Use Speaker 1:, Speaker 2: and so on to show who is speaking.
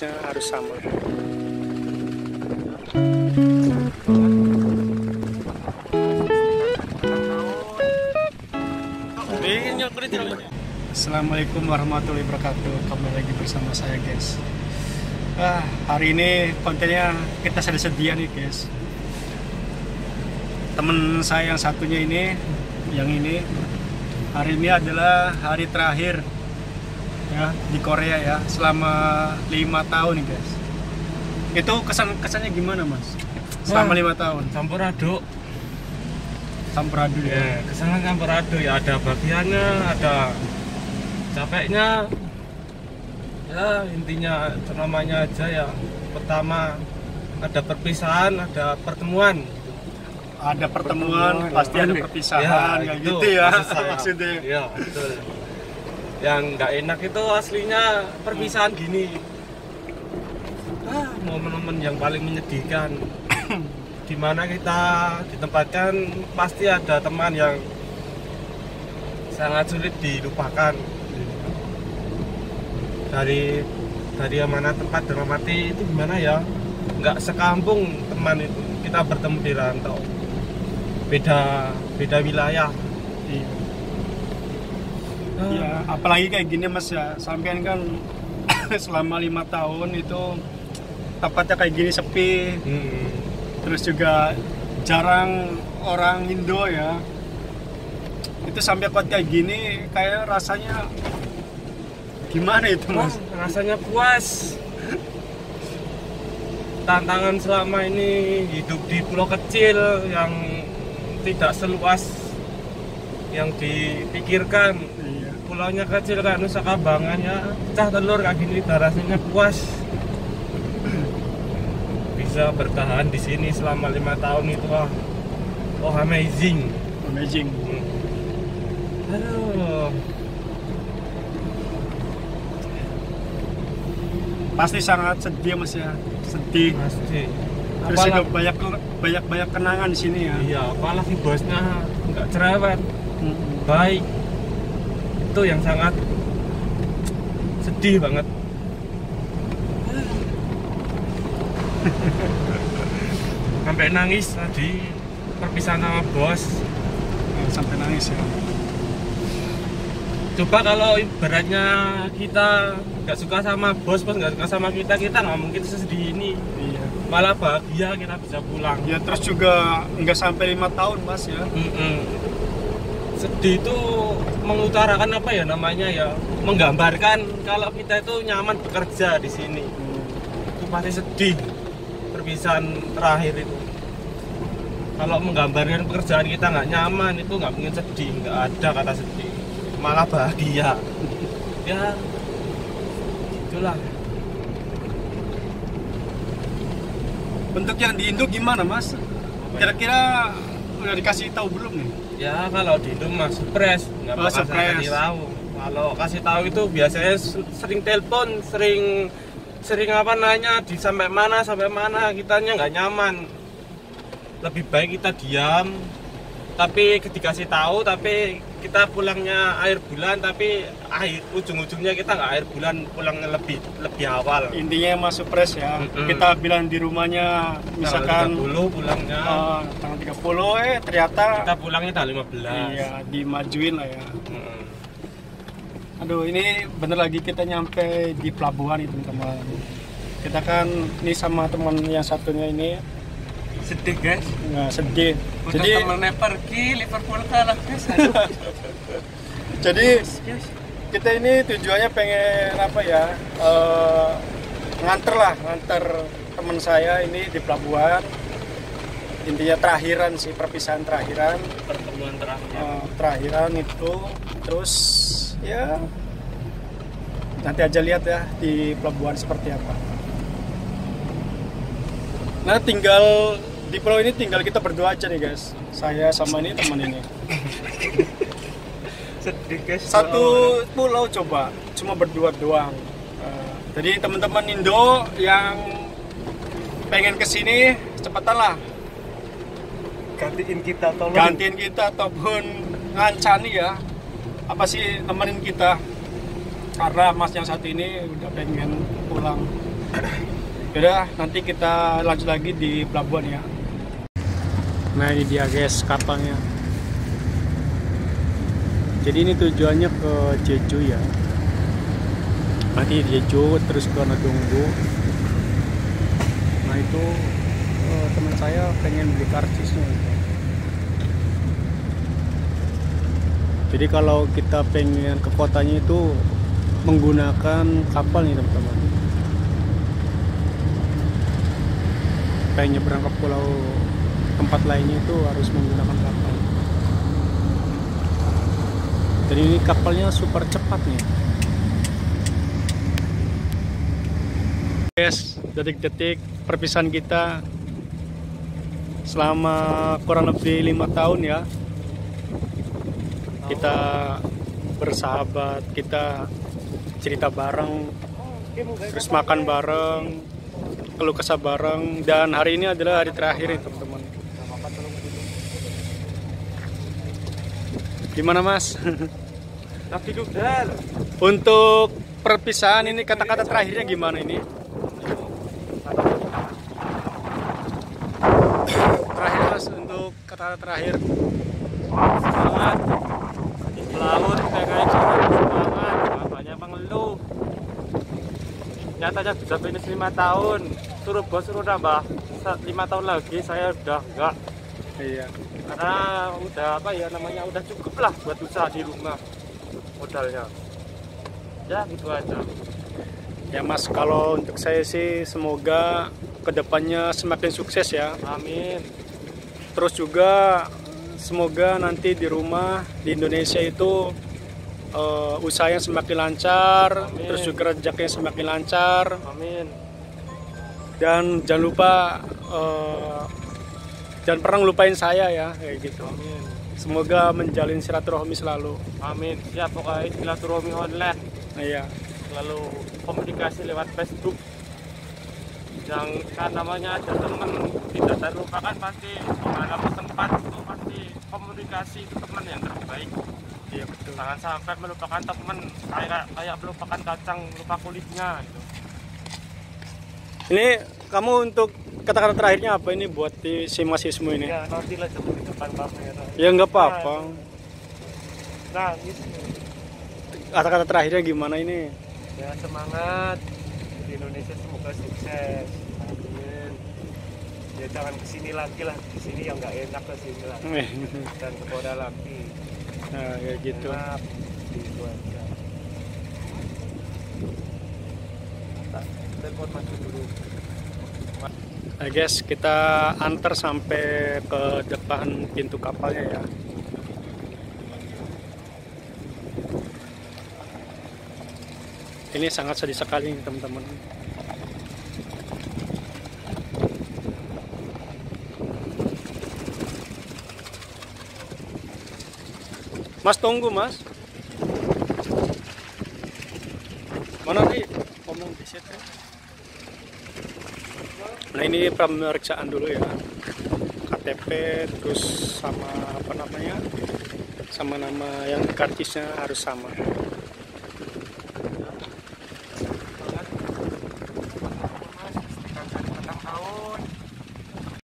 Speaker 1: harusnya harus sama. Assalamualaikum warahmatullahi wabarakatuh. Kembali lagi bersama saya, guys. Hari ini kontennya kita sedih-sedihan nih, guys. Temen saya yang satunya ini, hari ini adalah hari terakhir ya di Korea ya, selama 5 tahun nih, guys. Itu kesannya gimana, Mas? Selama 5 tahun.
Speaker 2: Campur aduk
Speaker 1: Ya.
Speaker 2: Kesannya campur aduk ya, ada bagiannya, ada capeknya. Ya intinya namanya aja ya. Pertama ada perpisahan, ada pertemuan.
Speaker 1: Ada pertemuan, pasti ada perpisahan,
Speaker 2: ya,
Speaker 1: gitu ya
Speaker 2: maksudnya. Ya, betul. Yang nggak enak itu aslinya perpisahan gini. Momen-momen yang paling menyedihkan. Di mana kita ditempatkan pasti ada teman yang sangat sulit dilupakan. Dari mana tempat dalam arti itu gimana ya, nggak sekampung teman itu, kita bertemu di rantau, beda wilayah.
Speaker 1: Ya, apalagi kayak gini, Mas ya, sampean kan selama 5 tahun itu tempatnya kayak gini sepi. Terus juga jarang orang Indo ya. Itu sampai kuat kayak gini, kayak rasanya gimana itu, Mas?
Speaker 2: Rasanya puas. Tantangan selama ini hidup di pulau kecil yang tidak seluas yang dipikirkan.
Speaker 1: Iya.
Speaker 2: Pulaunya kecil kayak Nusa Kambangan ya, pecah telur kayak gini, rasanya puas. Bisa bertahan di sini selama 5 tahun itu amazing. Aduh.
Speaker 1: Pasti sangat sedih, Mas ya, sedih.
Speaker 2: Pasti.
Speaker 1: Terus juga banyak kenangan di sini ya.
Speaker 2: Iya, apalagi bosnya nggak cerewet, baik. Itu yang sangat sedih banget. Sampai nangis tadi perpisahan sama bos.
Speaker 1: Sampai nangis ya.
Speaker 2: Coba kalau ibaratnya kita nggak suka sama bos nggak suka sama kita nggak mungkin sesedih ini.
Speaker 1: Iya.
Speaker 2: Malah bahagia kita bisa pulang.
Speaker 1: Ya, terus juga nggak sampai 5 tahun, Mas ya.
Speaker 2: Sedih itu mengutarakan apa ya namanya ya, menggambarkan kalau kita itu nyaman bekerja di sini. Itu pasti sedih. Perpisahan terakhir itu, kalau menggambarkan pekerjaan kita nggak nyaman, itu nggak mungkin sedih, nggak ada kata sedih, malah bahagia. Ya itulah.
Speaker 1: Bentuk yang di Indo gimana, Mas? Kira-kira udah dikasih tahu belum nih?
Speaker 2: Ya kalau di Indo mah surprise, nggak bakal saya kasih tahu. Kalau kasih tahu itu biasanya sering telepon, sering apa nanya di sampai mana kitanya nggak nyaman. Lebih baik kita diam, tapi dikasih tahu, tapi kita pulangnya akhir bulan, tapi ujung-ujungnya kita nggak akhir bulan, pulangnya lebih awal.
Speaker 1: Intinya Mas surprise ya. Kita bilang di rumahnya misalkan
Speaker 2: tanggal 30 pulangnya,
Speaker 1: tanggal 30 ternyata
Speaker 2: kita pulangnya tanggal 15.
Speaker 1: Iya, dimajuin lah ya. Aduh, ini bener lagi kita nyampe di pelabuhan itu, teman-teman. Kita kan ini sama teman yang satunya ini
Speaker 2: Sedih, guys.
Speaker 1: nggak sedih.
Speaker 2: Jadi temennya pergi, Liverpool kalah, guys.
Speaker 1: Jadi kita ini tujuannya pengen apa ya? Nganter teman saya ini di pelabuhan. Intinya terakhiran sih, perpisahan terakhiran.
Speaker 2: Pertemuan terakhir.
Speaker 1: Terakhiran itu, terus ya nanti aja lihat ya di pelabuhan seperti apa. Nah, tinggal di pulau ini tinggal kita berdua aja nih, guys. Saya sama ini teman ini.
Speaker 2: Sedih, guys.
Speaker 1: Satu pulau coba cuma berdua doang. Jadi teman-teman Indo yang pengen kesini cepetan lah.
Speaker 2: Gantiin kita
Speaker 1: ataupun ngancani ya. Apa sih, temenin kita. Karena Mas yang satu ini udah pengen pulang. Yaudah, nanti kita lanjut lagi di pelabuhan ya. Nah ini dia guys kapalnya. Jadi ini tujuannya ke Jeju ya. Nanti Jeju terus ke Nedongbu. Nah itu teman saya pengen beli karcisnya. Jadi kalau kita pengen ke kotanya itu menggunakan kapal nih teman-teman. Pengen nyebrang ke pulau tempat lainnya itu harus menggunakan kapal. Jadi ini kapalnya super cepat nih. Guys, detik-detik perpisahan kita selama kurang lebih 5 tahun ya. Kita bersahabat, kita cerita bareng, terus makan bareng, keluh kesah bareng, dan hari ini adalah hari terakhir nih teman-teman. Gimana Mas? Untuk perpisahan ini kata-kata terakhirnya gimana ini? Terakhir Mas, untuk kata-kata terakhir.
Speaker 2: Semangat melaut, pengen semangat, banyak mengeluh. Nyatanya bisa finish 5 tahun, suruh bos suruh nambah 5 tahun lagi, saya udah enggak.
Speaker 1: Iya.
Speaker 2: Karena udah apa ya namanya, udah cukup lah buat usaha di rumah modalnya. Ya gitu aja.
Speaker 1: Ya Mas, kalau untuk saya sih semoga kedepannya semakin sukses ya.
Speaker 2: Amin.
Speaker 1: Terus juga semoga nanti di rumah di Indonesia itu usahanya semakin lancar. Amin. Terus juga rezekinya semakin lancar.
Speaker 2: Amin.
Speaker 1: Dan jangan lupa jangan pernah ngelupain saya ya, kayak gitu.
Speaker 2: Amin.
Speaker 1: Semoga menjalin silaturahmi selalu.
Speaker 2: Amin. Siap, pokoknya silaturahmi online.
Speaker 1: Iya.
Speaker 2: Lalu komunikasi lewat Facebook. Yang kan namanya ada teman tidak terlupakan, pasti dimanapun tempat itu pasti komunikasi itu teman yang terbaik.
Speaker 1: Iya betul.
Speaker 2: Jangan sampai melupakan teman, kayak melupakan kacang lupa kulitnya gitu.
Speaker 1: Ini kamu untuk kata-kata terakhirnya apa ini buat si mahasiswa ini?
Speaker 2: Ya nanti lah di depan kamera.
Speaker 1: Ya nggak apa-apa.
Speaker 2: Nah gitu.
Speaker 1: Kata-kata terakhirnya gimana ini?
Speaker 2: Ya semangat, di Indonesia semoga sukses. Amin. Ya jangan kesini lagi lah, kesini yang nggak enak kesini lagi. Dan ke Korea lagi.
Speaker 1: Nah kayak gitu.
Speaker 2: Enak, gitu aja. Telepon maju dulu.
Speaker 1: Nah guys, kita antar sampai ke depan pintu kapalnya ya. Ini sangat sedih sekali teman-teman. Mas tunggu Mas. Mana nih? Ngomong di situ. Nah ini pemeriksaan dulu ya. KTP terus sama apa namanya? Sama nama yang karcisnya harus sama.